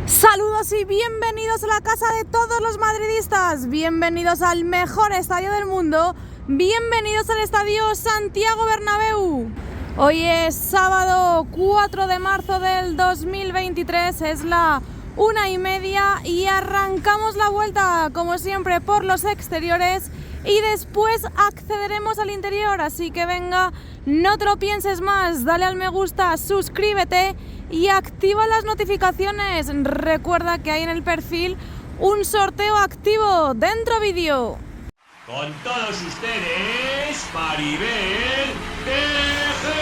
Saludos y bienvenidos a la casa de todos los madridistas, bienvenidos al mejor estadio del mundo, bienvenidos al estadio Santiago Bernabéu. Hoy es sábado 4 de marzo del 2023, es la 1:30 y arrancamos la vuelta como siempre por los exteriores y después accederemos al interior, así que venga, no te lo pienses más, dale al me gusta, suscríbete y activa las notificaciones. Recuerda que hay en el perfil un sorteo activo. ¡Dentro vídeo! Con todos ustedes, Maribel de Jesús.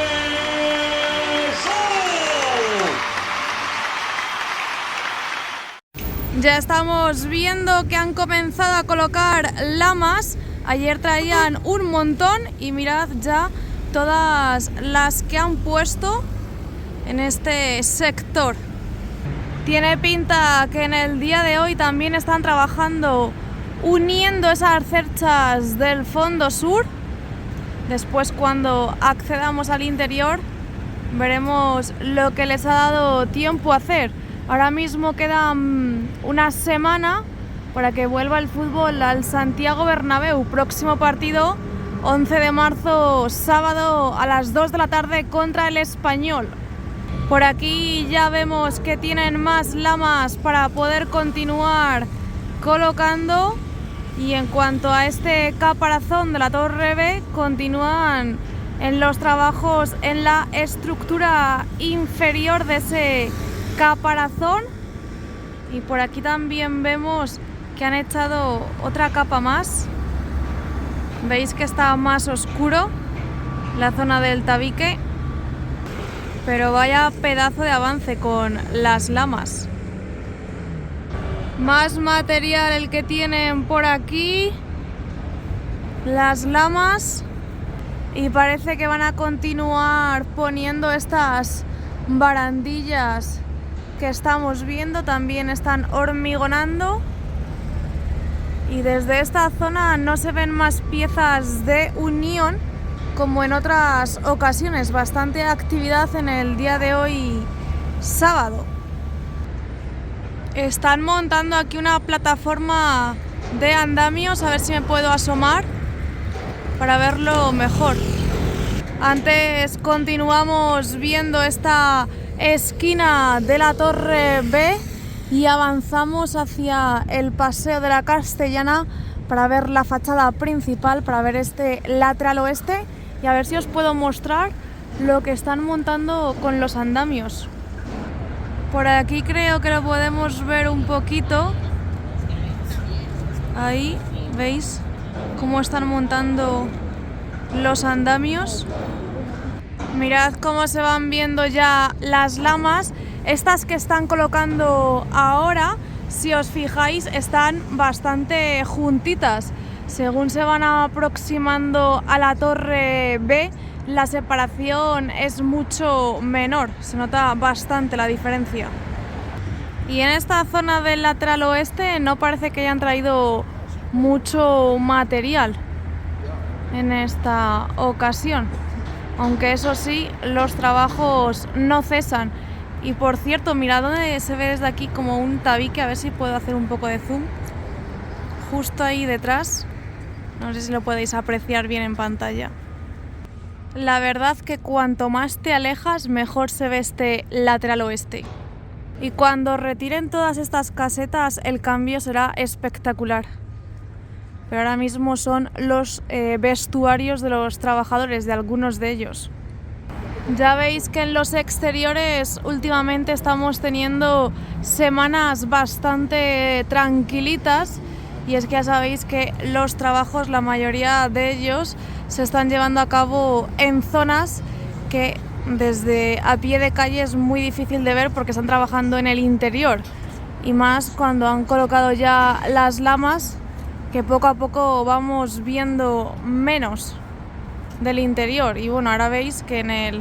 Ya estamos viendo que han comenzado a colocar lamas. Ayer traían un montón y mirad ya todas las que han puesto en este sector. Tiene pinta que en el día de hoy también están trabajando uniendo esas cerchas del fondo sur. Después, cuando accedamos al interior, veremos lo que les ha dado tiempo a hacer. Ahora mismo queda una semana para que vuelva el fútbol al Santiago Bernabéu. Próximo partido 11 de marzo, sábado a las 2 de la tarde contra el Español. Por aquí ya vemos que tienen más lamas para poder continuar colocando. Y en cuanto a este caparazón de la Torre B, continúan en los trabajos en la estructura inferior de ese caparazón. Y por aquí también vemos que han echado otra capa más. Veis que está más oscuro la zona del tabique. Pero vaya pedazo de avance con las lamas. Más material el que tienen por aquí. Las lamas. Y parece que van a continuar poniendo estas barandillas que estamos viendo. También están hormigonando. Y desde esta zona no se ven más piezas de unión como en otras ocasiones. Bastante actividad en el día de hoy, sábado. Están montando aquí una plataforma de andamios, a ver si me puedo asomar para verlo mejor. Antes continuamos viendo esta esquina de la Torre B y avanzamos hacia el Paseo de la Castellana para ver la fachada principal, para ver este lateral oeste y a ver si os puedo mostrar lo que están montando con los andamios. Por aquí creo que lo podemos ver un poquito. Ahí, ¿veis cómo están montando los andamios? Mirad cómo se van viendo ya las lamas. Estas que están colocando ahora, si os fijáis, están bastante juntitas. Según se van aproximando a la Torre B, la separación es mucho menor, se nota bastante la diferencia. Y en esta zona del lateral oeste no parece que hayan traído mucho material en esta ocasión, aunque eso sí, los trabajos no cesan. Y por cierto, mirad donde se ve desde aquí como un tabique, a ver si puedo hacer un poco de zoom, justo ahí detrás. No sé si lo podéis apreciar bien en pantalla. La verdad que cuanto más te alejas, mejor se ve este lateral oeste. Y cuando retiren todas estas casetas, el cambio será espectacular. Pero ahora mismo son los vestuarios de los trabajadores, de algunos de ellos. Ya veis que en los exteriores últimamente estamos teniendo semanas bastante tranquilitas. Y es que ya sabéis que los trabajos, la mayoría de ellos, se están llevando a cabo en zonas que desde a pie de calle es muy difícil de ver porque están trabajando en el interior. Y más cuando han colocado ya las lamas, que poco a poco vamos viendo menos del interior. Y bueno, ahora veis que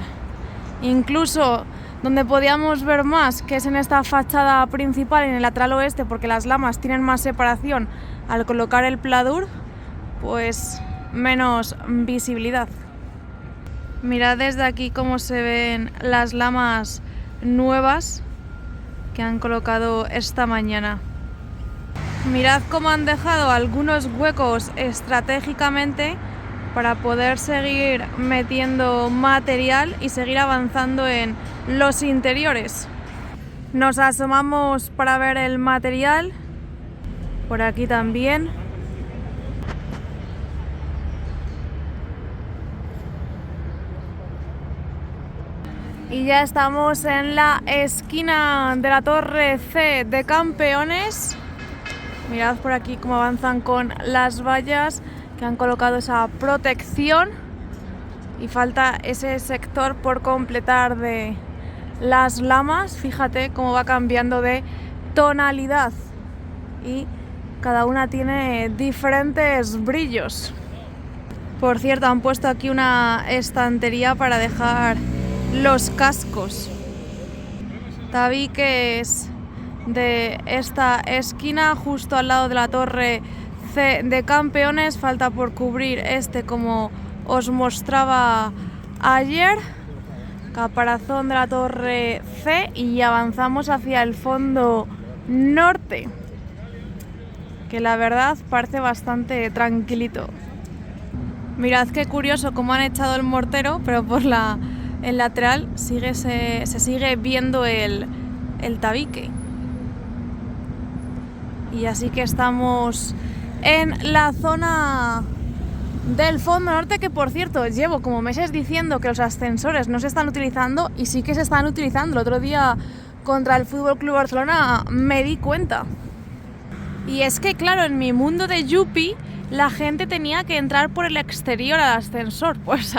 incluso donde podíamos ver más, que es en esta fachada principal, en el lateral oeste, porque las lamas tienen más separación al colocar el pladur, pues menos visibilidad. Mirad desde aquí cómo se ven las lamas nuevas que han colocado esta mañana. Mirad cómo han dejado algunos huecos estratégicamente para poder seguir metiendo material y seguir avanzando en los interiores. Nos asomamos para ver el material, por aquí también. Y ya estamos en la esquina de la Torre C de Campeones. Mirad por aquí cómo avanzan con las vallas que han colocado esa protección. Y falta ese sector por completar de las lamas. Fíjate cómo va cambiando de tonalidad. Y cada una tiene diferentes brillos. Por cierto, han puesto aquí una estantería para dejar los cascos. Tabiques de esta esquina justo al lado de la Torre C de Campeones. Falta por cubrir este, como os mostraba ayer. Caparazón de la Torre C y avanzamos hacia el fondo norte, que la verdad parece bastante tranquilito. Mirad qué curioso cómo han echado el mortero, pero por el lateral se sigue viendo el tabique. Y así que estamos en la zona del fondo norte, que por cierto llevo como meses diciendo que los ascensores no se están utilizando y sí que se están utilizando. El otro día contra el FC Barcelona me di cuenta. Y es que claro, en mi mundo de Yupi la gente tenía que entrar por el exterior al ascensor, pues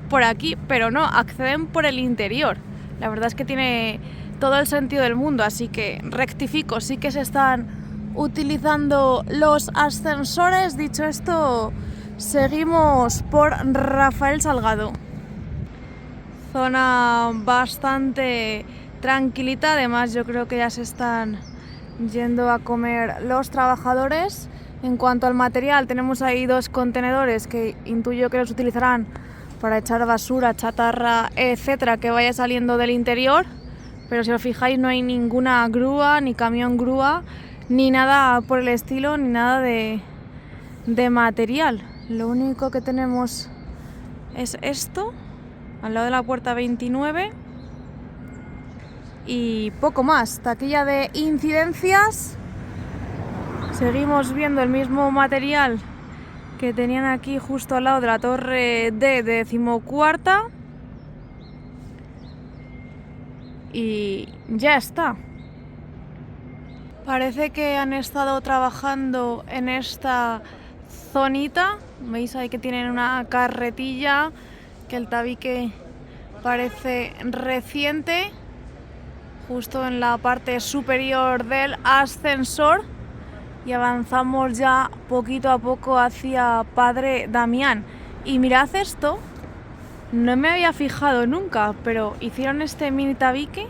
por aquí, pero no, acceden por el interior. La verdad es que tiene todo el sentido del mundo, así que rectifico, sí que se están utilizando los ascensores. Dicho esto, seguimos por Rafael Salgado. Zona bastante tranquilita, además yo creo que ya se están yendo a comer los trabajadores. En cuanto al material, tenemos ahí 2 contenedores que intuyo que los utilizarán para echar basura, chatarra, etcétera, que vaya saliendo del interior. Pero si os fijáis, no hay ninguna grúa, ni camión grúa, ni nada por el estilo, ni nada de material. Lo único que tenemos es esto, al lado de la puerta 29. Y poco más. Taquilla de incidencias. Seguimos viendo el mismo material que tenían aquí justo al lado de la Torre D de 14ª. Y ya está. Parece que han estado trabajando en esta zonita. Veis ahí que tienen una carretilla, que el tabique parece reciente, justo en la parte superior del ascensor. Y avanzamos ya poquito a poco hacia Padre Damián. Y mirad esto, no me había fijado nunca, pero hicieron este mini tabique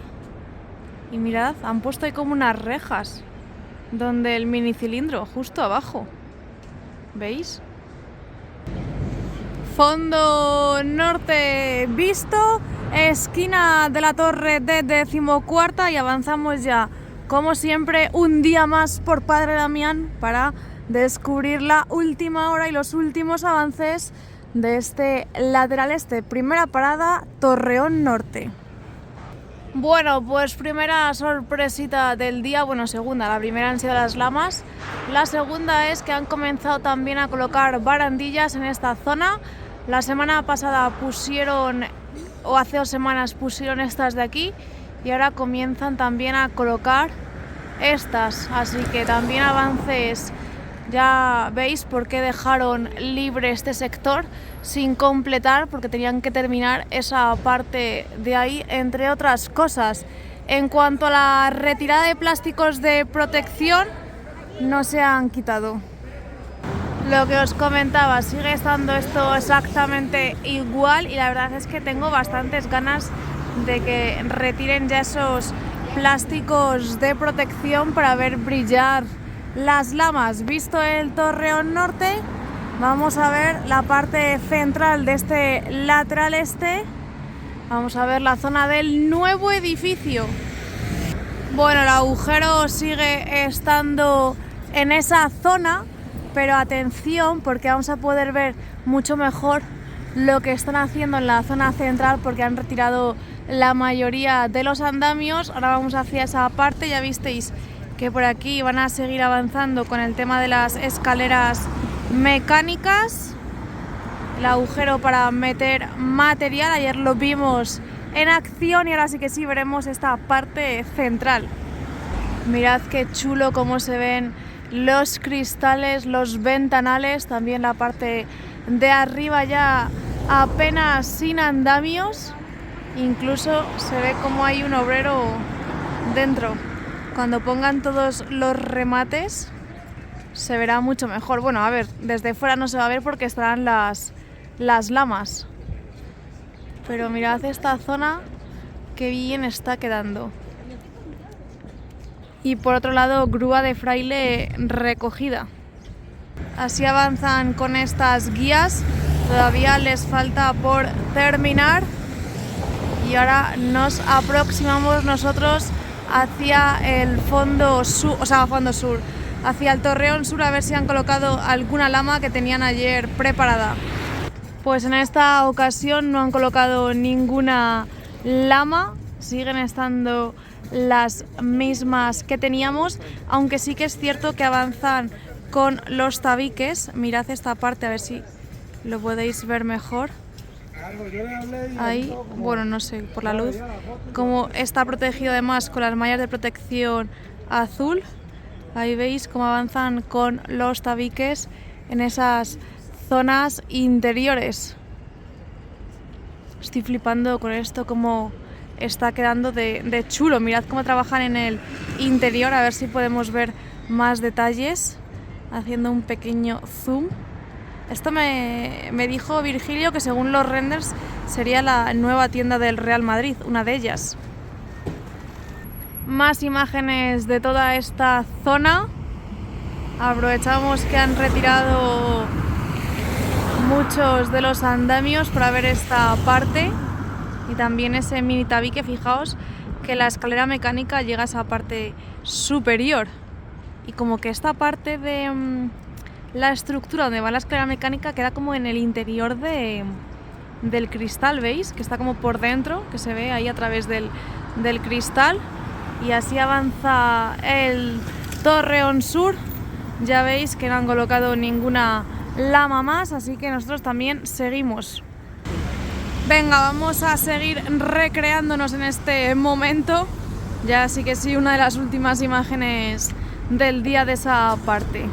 y mirad, han puesto ahí como unas rejas donde el mini cilindro, justo abajo. ¿Veis? Fondo norte visto, esquina de la Torre de 14ª y avanzamos ya, como siempre, un día más por Padre Damián para descubrir la última hora y los últimos avances de este lateral este. Primera parada, Torreón Norte. Bueno, pues primera sorpresita del día, bueno, segunda. La primera han sido las lamas. La segunda es que han comenzado también a colocar barandillas en esta zona. La semana pasada pusieron, o hace 2 semanas pusieron estas de aquí, y ahora comienzan también a colocar estas, así que también avances. Ya veis por qué dejaron libre este sector sin completar, porque tenían que terminar esa parte de ahí, entre otras cosas. En cuanto a la retirada de plásticos de protección, no se han quitado. Lo que os comentaba, sigue estando esto exactamente igual y la verdad es que tengo bastantes ganas de que retiren ya esos plásticos de protección para ver brillar las lamas. Visto el Torreón Norte, vamos a ver la parte central de este lateral este. Vamos a ver la zona del nuevo edificio. Bueno, el agujero sigue estando en esa zona, pero atención porque vamos a poder ver mucho mejor lo que están haciendo en la zona central porque han retirado la mayoría de los andamios. Ahora vamos hacia esa parte, ya visteis que por aquí van a seguir avanzando con el tema de las escaleras mecánicas, el agujero para meter material, ayer lo vimos en acción y ahora sí que sí veremos esta parte central. Mirad qué chulo cómo se ven los cristales, los ventanales, también la parte de arriba ya apenas sin andamios, incluso se ve como hay un obrero dentro. Cuando pongan todos los remates se verá mucho mejor. Bueno, a ver, desde fuera no se va a ver porque estarán las lamas. Pero mirad esta zona, qué bien está quedando. Y por otro lado, grúa de fraile recogida. Así avanzan con estas guías. Todavía les falta por terminar. Y ahora nos aproximamos nosotros hacia el fondo sur, hacia el Torreón Sur, a ver si han colocado alguna lama que tenían ayer preparada. Pues en esta ocasión no han colocado ninguna lama, siguen estando las mismas que teníamos, aunque sí que es cierto que avanzan con los tabiques. Mirad esta parte, a ver si lo podéis ver mejor. Ahí, bueno, no sé, por la luz, como está protegido además con las mallas de protección azul. Ahí veis cómo avanzan con los tabiques en esas zonas interiores. Estoy flipando con esto, cómo está quedando de chulo. Mirad cómo trabajan en el interior, a ver si podemos ver más detalles, haciendo un pequeño zoom. Esto me dijo Virgilio que según los renders sería la nueva tienda del Real Madrid, una de ellas. Más imágenes de toda esta zona. Aprovechamos que han retirado muchos de los andamios para ver esta parte y también ese mini tabique. Fijaos que la escalera mecánica llega a esa parte superior y como que esta parte de la estructura donde va la escalera mecánica queda como en el interior del cristal, ¿veis? Que está como por dentro, que se ve ahí a través del cristal. Y así avanza el Torreón Sur. Ya veis que no han colocado ninguna lama más, así que nosotros también seguimos. Venga, vamos a seguir recreándonos en este momento. Ya sí que sí, una de las últimas imágenes del día de esa parte.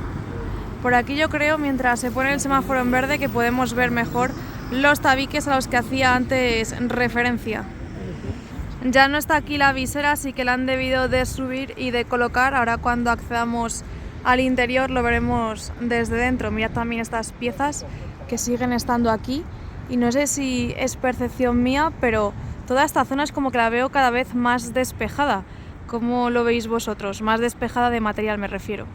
Por aquí yo creo, mientras se pone el semáforo en verde, que podemos ver mejor los tabiques a los que hacía antes referencia. Ya no está aquí la visera, así que la han debido de subir y de colocar. Ahora cuando accedamos al interior lo veremos desde dentro. Mirad también estas piezas que siguen estando aquí. Y no sé si es percepción mía, pero toda esta zona es como que la veo cada vez más despejada. ¿Cómo lo veis vosotros? Más despejada de material me refiero.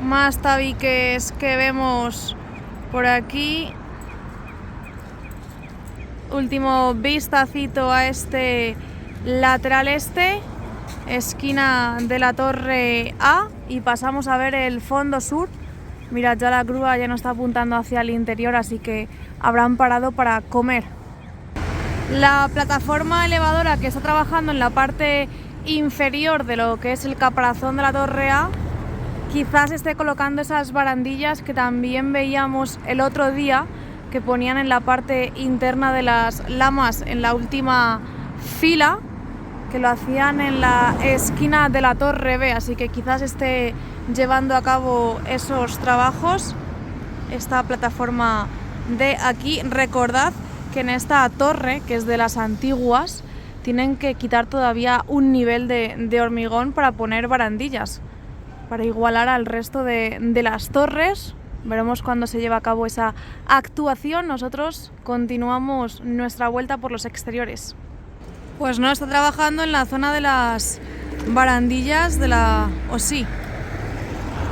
Más tabiques que vemos por aquí. Último vistacito a este lateral este, esquina de la Torre A, y pasamos a ver el fondo sur. Mirad, ya la grúa ya no está apuntando hacia el interior, así que habrán parado para comer. La plataforma elevadora que está trabajando en la parte inferior de lo que es el caparazón de la Torre A, quizás esté colocando esas barandillas que también veíamos el otro día, que ponían en la parte interna de las lamas en la última fila, que lo hacían en la esquina de la Torre B, así que quizás esté llevando a cabo esos trabajos esta plataforma de aquí. Recordad que en esta torre, que es de las antiguas, tienen que quitar todavía un nivel de hormigón para poner barandillas, para igualar al resto de las torres. Veremos cuándo se lleva a cabo esa actuación. Nosotros continuamos nuestra vuelta por los exteriores. Pues no, está trabajando en la zona de las barandillas de la... o sí.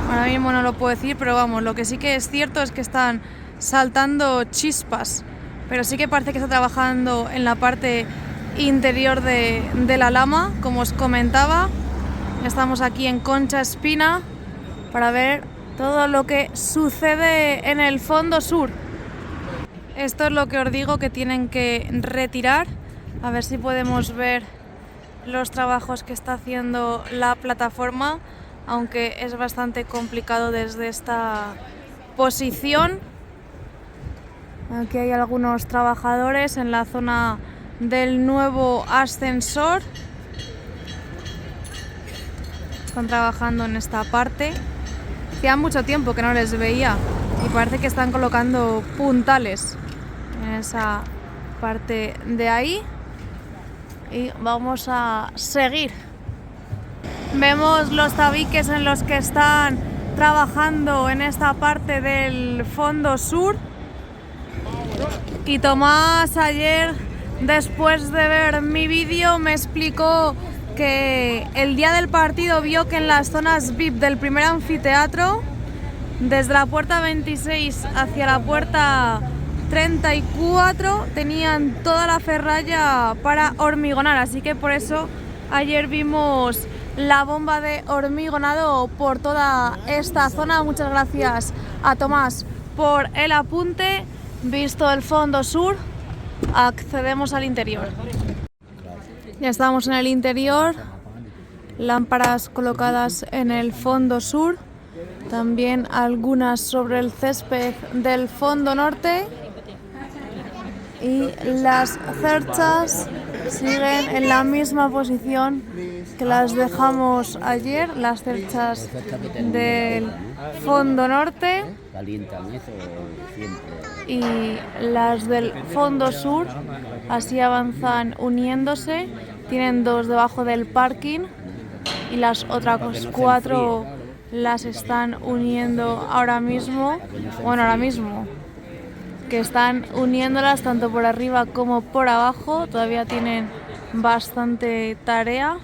Ahora mismo no lo puedo decir, pero vamos, lo que sí que es cierto es que están saltando chispas. Pero sí que parece que está trabajando en la parte interior de la lama, como os comentaba. Estamos aquí en Concha Espina para ver todo lo que sucede en el fondo sur. Esto es lo que os digo que tienen que retirar. A ver si podemos ver los trabajos que está haciendo la plataforma, aunque es bastante complicado desde esta posición. Aquí hay algunos trabajadores en la zona del nuevo ascensor. Están trabajando en esta parte. Hacía mucho tiempo que no les veía y parece que están colocando puntales en esa parte de ahí. Y vamos a seguir. Vemos los tabiques en los que están trabajando en esta parte del fondo sur. Y Tomás ayer, después de ver mi vídeo, me explicó que el día del partido vio que en las zonas VIP del primer anfiteatro, desde la puerta 26 hacia la puerta 34, tenían toda la ferralla para hormigonar, así que por eso ayer vimos la bomba de hormigonado por toda esta zona. Muchas gracias a Tomás por el apunte. Visto el fondo sur, accedemos al interior. Ya estamos en el interior, lámparas colocadas en el fondo sur, también algunas sobre el césped del fondo norte, y las cerchas siguen en la misma posición que las dejamos ayer, las cerchas del fondo norte y las del fondo sur, así avanzan uniéndose. Tienen dos debajo del parking y las otras 4 las están uniendo ahora mismo, que están uniéndolas tanto por arriba como por abajo. Todavía tienen bastante tarea.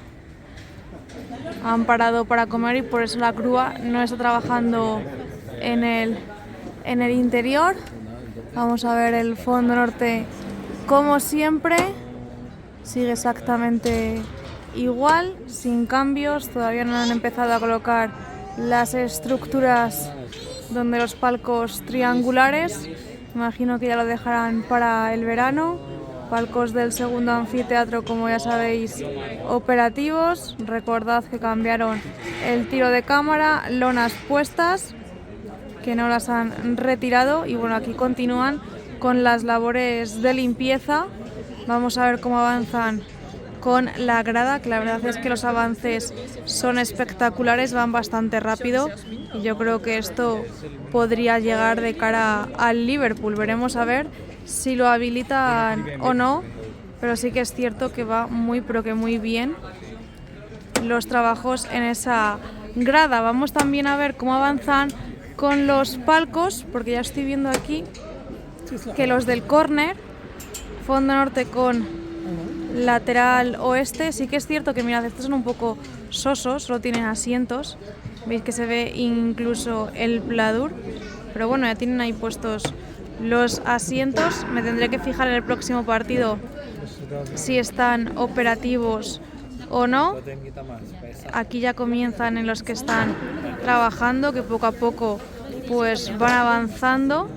Han parado para comer y por eso la grúa no está trabajando en el interior. Vamos a ver el fondo norte como siempre. Sigue exactamente igual, sin cambios. Todavía no han empezado a colocar las estructuras donde los palcos triangulares. Imagino que ya lo dejarán para el verano. Palcos del segundo anfiteatro, como ya sabéis, operativos. Recordad que cambiaron el tiro de cámara, lonas puestas, que no las han retirado. Y bueno, aquí continúan con las labores de limpieza. Vamos a ver cómo avanzan con la grada, que la verdad es que los avances son espectaculares, van bastante rápido y yo creo que esto podría llegar de cara al Liverpool. Veremos a ver si lo habilitan o no, pero sí que es cierto que va muy pero que muy bien los trabajos en esa grada. Vamos también a ver cómo avanzan con los palcos, porque ya estoy viendo aquí que los del córner, fondo norte con lateral oeste, sí que es cierto que mirad, estos son un poco sosos, solo tienen asientos, veis que se ve incluso el pladur, pero bueno, ya tienen ahí puestos los asientos. Me tendré que fijar en el próximo partido si están operativos o no. Aquí ya comienzan en los que están trabajando, que poco a poco pues van avanzando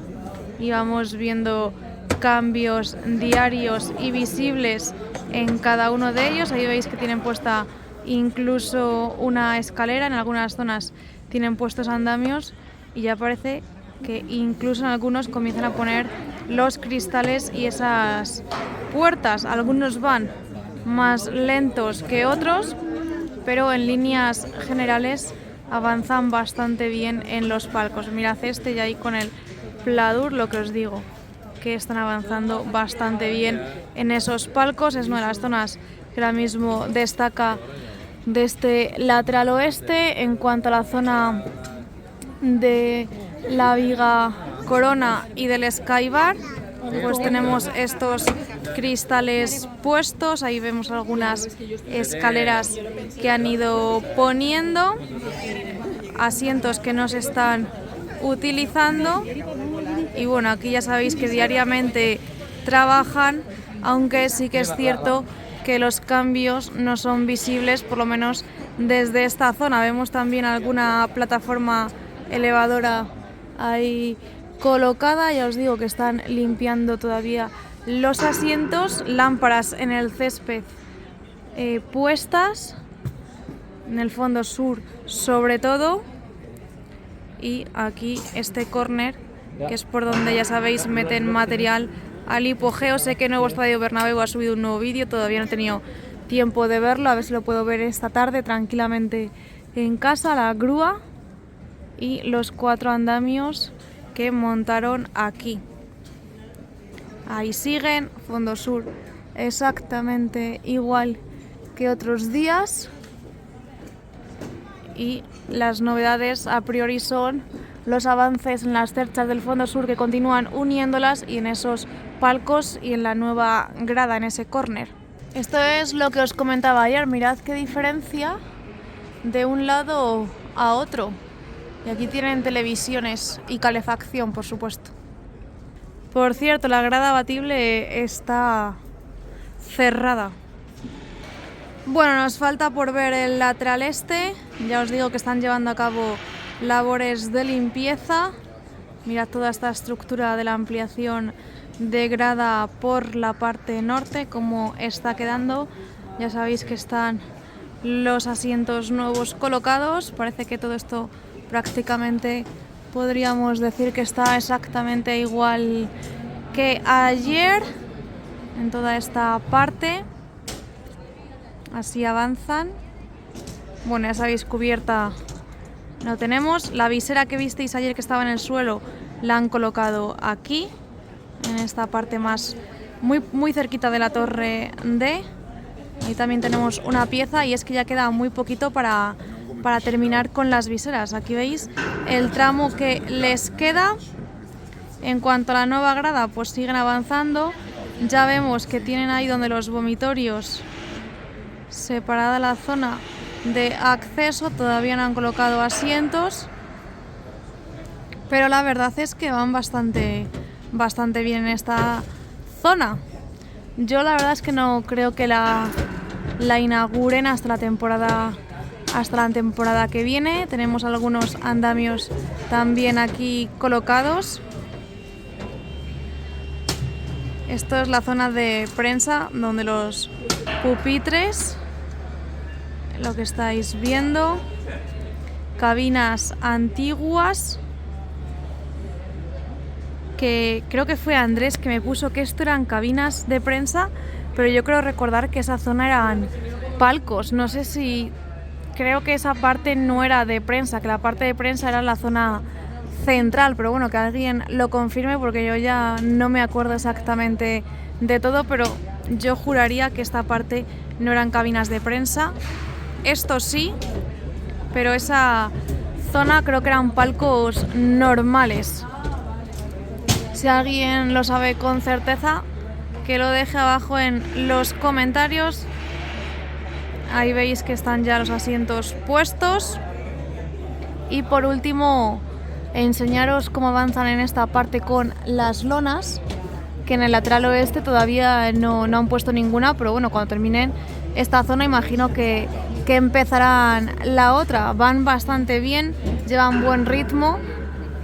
y vamos viendo cambios diarios y visibles en cada uno de ellos. Ahí veis que tienen puesta incluso una escalera, en algunas zonas tienen puestos andamios y ya parece que incluso en algunos comienzan a poner los cristales y esas puertas. Algunos van más lentos que otros, pero en líneas generales avanzan bastante bien en los palcos. Mirad este y ahí con el pladur, lo que os digo, que están avanzando bastante bien en esos palcos. Es una de las zonas que ahora mismo destaca de este lateral oeste. En cuanto a la zona de la viga corona y del Skybar, pues tenemos estos cristales puestos. Ahí vemos algunas escaleras que han ido poniendo, asientos que no se están utilizando. Y bueno, aquí ya sabéis que diariamente trabajan, aunque sí que es cierto que los cambios no son visibles, por lo menos desde esta zona. Vemos también alguna plataforma elevadora ahí colocada. Ya os digo que están limpiando todavía los asientos, lámparas en el césped puestas, en el fondo sur sobre todo, y aquí este córner, que es por donde, ya sabéis, meten material al hipogeo. Sé que Nuevo Estadio Bernabéu ha subido un nuevo vídeo, todavía no he tenido tiempo de verlo, a ver si lo puedo ver esta tarde tranquilamente en casa. La grúa y los 4 andamios que montaron aquí. Ahí siguen, fondo sur exactamente igual que otros días, y las novedades a priori son los avances en las cerchas del fondo sur, que continúan uniéndolas, y en esos palcos y en la nueva grada en ese córner. Esto es lo que os comentaba ayer, mirad qué diferencia de un lado a otro. Y aquí tienen televisiones y calefacción, por supuesto. Por cierto, la grada abatible está cerrada. Bueno, nos falta por ver el lateral este. Ya os digo que están llevando a cabo labores de limpieza. Mirad toda esta estructura de la ampliación de grada por la parte norte, cómo está quedando. Ya sabéis que están los asientos nuevos colocados. Parece que todo esto prácticamente podríamos decir que está exactamente igual que ayer en toda esta parte. Así avanzan. Bueno, ya sabéis, cubierta no tenemos. La visera que visteis ayer que estaba en el suelo la han colocado aquí, en esta parte más muy cerquita de la torre D. Ahí también tenemos una pieza, y es que ya queda muy poquito para terminar con las viseras. Aquí veis el tramo que les queda. En cuanto a la nueva grada, pues siguen avanzando. Ya vemos que tienen ahí donde los vomitorios separada la zona de acceso. Todavía no han colocado asientos, pero la verdad es que van bastante bien en esta zona. Yo la verdad es que no creo que la inauguren hasta la temporada que viene. Tenemos algunos andamios también aquí colocados. Esto es la zona de prensa, donde los pupitres, lo que estáis viendo, cabinas antiguas, que creo que fue Andrés que me puso que esto eran cabinas de prensa, pero yo creo recordar que esa zona eran palcos. No sé si, creo que esa parte no era de prensa, que la parte de prensa era la zona central, pero bueno, que alguien lo confirme, porque yo ya no me acuerdo exactamente de todo, pero yo juraría que esta parte no eran cabinas de prensa. Esto sí, pero esa zona creo que eran palcos normales. Si alguien lo sabe con certeza, que lo deje abajo en los comentarios. Ahí veis que están ya los asientos puestos. Y por último, enseñaros cómo avanzan en esta parte con las lonas, que en el lateral oeste todavía no han puesto ninguna, pero bueno, cuando terminen esta zona imagino que empezarán la otra. Van bastante bien, llevan buen ritmo.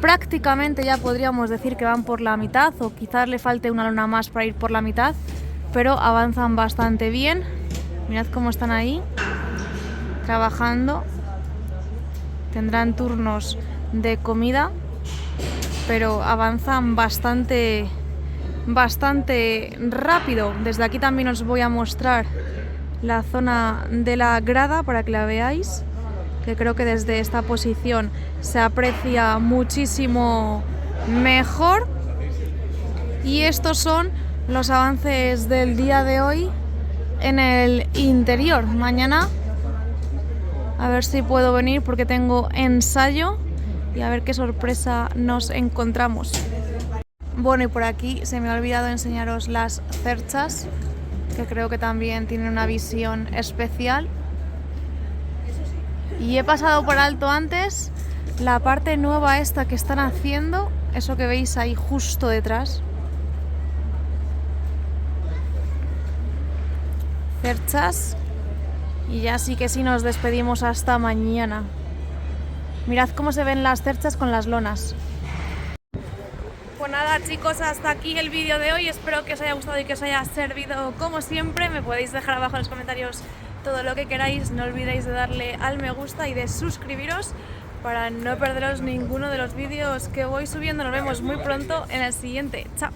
Prácticamente ya podríamos decir que van por la mitad, o quizás le falte una lona más para ir por la mitad, pero avanzan bastante bien. Mirad cómo están ahí trabajando. Tendrán turnos de comida, pero avanzan bastante rápido. Desde aquí también os voy a mostrar la zona de la grada para que la veáis, que creo que desde esta posición se aprecia muchísimo mejor. Y estos son los avances del día de hoy en el interior. Mañana a ver si puedo venir porque tengo ensayo, y a ver qué sorpresa nos encontramos. Bueno, y por aquí se me ha olvidado enseñaros las cerchas, que creo que también tienen una visión especial. Y he pasado por alto antes la parte nueva esta que están haciendo, eso que veis ahí justo detrás. cerchas. Y ya sí que sí nos despedimos hasta mañana. Mirad cómo se ven las cerchas con las lonas. Pues nada chicos, hasta aquí el vídeo de hoy. Espero que os haya gustado y que os haya servido como siempre. Me podéis dejar abajo en los comentarios todo lo que queráis. No olvidéis de darle al me gusta y de suscribiros para no perderos ninguno de los vídeos que voy subiendo. Nos vemos muy pronto en el siguiente. Chao.